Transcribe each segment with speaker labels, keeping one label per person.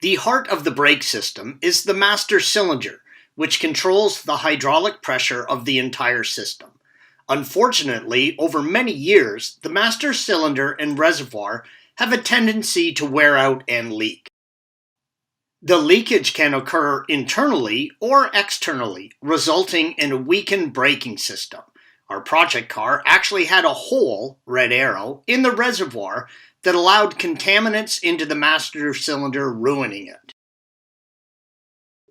Speaker 1: The heart of the brake system is the master cylinder, which controls the hydraulic pressure of the entire system. Unfortunately, over many years, the master cylinder and reservoir have a tendency to wear out and leak. The leakage can occur internally or externally, resulting in a weakened braking system. Our project car actually had a hole, red arrow, in the reservoir that allowed contaminants into the master cylinder, ruining it.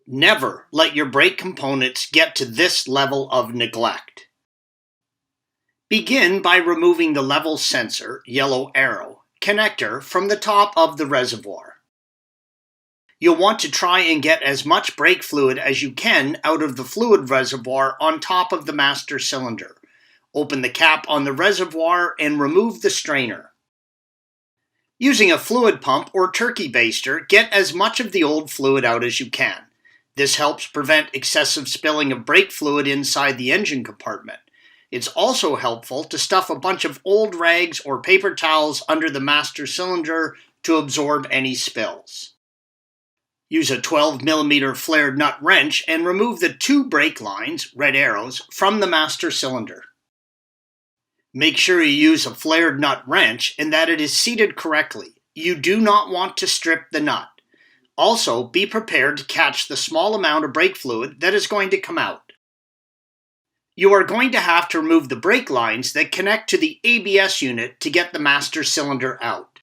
Speaker 1: Never let your brake components get to this level of neglect. Begin by removing the level sensor, yellow arrow, connector from the top of the reservoir. You'll want to try and get as much brake fluid as you can out of the fluid reservoir on top of the master cylinder. Open the cap on the reservoir and remove the strainer. Using a fluid pump or turkey baster, get as much of the old fluid out as you can. This helps prevent excessive spilling of brake fluid inside the engine compartment. It's also helpful to stuff a bunch of old rags or paper towels under the master cylinder to absorb any spills. Use a 12mm flared nut wrench and remove the 2 brake lines, red arrows, from the master cylinder. Make sure you use a flared nut wrench and that it is seated correctly. You do not want to strip the nut. Also, be prepared to catch the small amount of brake fluid that is going to come out. You are going to have to remove the brake lines that connect to the ABS unit to get the master cylinder out.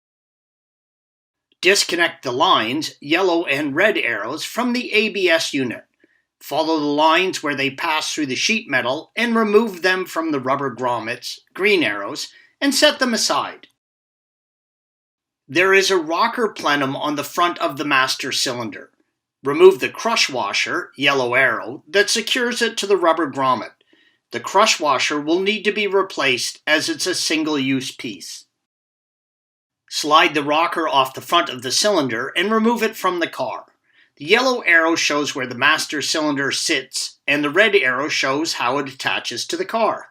Speaker 1: Disconnect the lines, yellow and red arrows, from the ABS unit. Follow the lines where they pass through the sheet metal and remove them from the rubber grommets, green arrows, and set them aside. There is a rocker plenum on the front of the master cylinder. Remove the crush washer, yellow arrow, that secures it to the rubber grommet. The crush washer will need to be replaced as it's a single-use piece. Slide the rocker off the front of the cylinder and remove it from the car. The yellow arrow shows where the master cylinder sits, and the red arrow shows how it attaches to the car.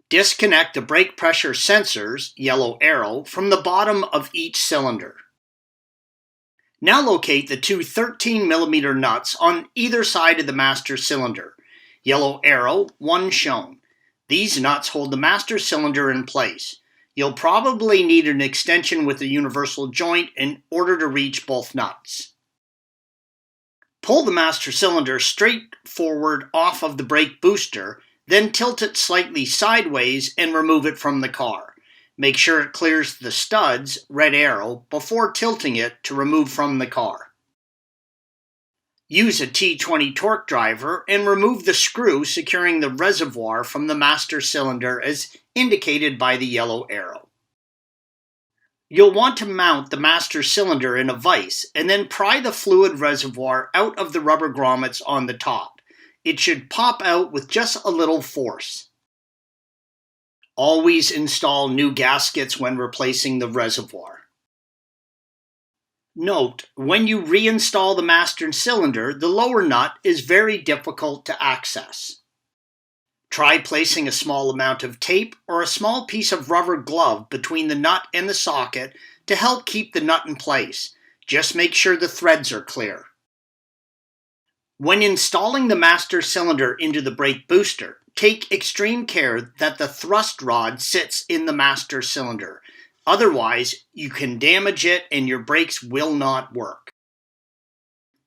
Speaker 1: Disconnect the brake pressure sensors, yellow arrow, from the bottom of each cylinder. Now locate the 2 13mm nuts on either side of the master cylinder. Yellow arrow, 1 shown. These nuts hold the master cylinder in place. You'll probably need an extension with a universal joint in order to reach both nuts. Pull the master cylinder straight forward off of the brake booster, then tilt it slightly sideways and remove it from the car. Make sure it clears the studs, red arrow, before tilting it to remove from the car. Use a T20 torque driver and remove the screw securing the reservoir from the master cylinder as indicated by the yellow arrow. You'll want to mount the master cylinder in a vise and then pry the fluid reservoir out of the rubber grommets on the top. It should pop out with just a little force. Always install new gaskets when replacing the reservoir. Note, when you reinstall the master cylinder, the lower nut is very difficult to access. Try placing a small amount of tape or a small piece of rubber glove between the nut and the socket to help keep the nut in place. Just make sure the threads are clear. When installing the master cylinder into the brake booster, take extreme care that the thrust rod sits in the master cylinder. Otherwise, you can damage it and your brakes will not work.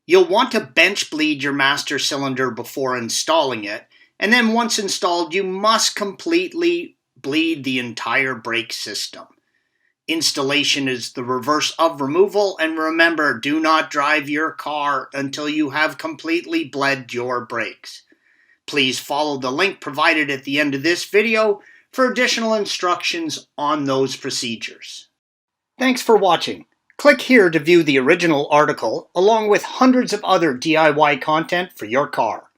Speaker 1: You'll want to bench bleed your master cylinder before installing it, and then once installed, you must completely bleed the entire brake system. Installation is the reverse of removal, and remember, do not drive your car until you have completely bled your brakes. Please follow the link provided at the end of this video for additional instructions on those procedures. Thanks for watching. Click here to view the original article along with hundreds of other DIY content for your car.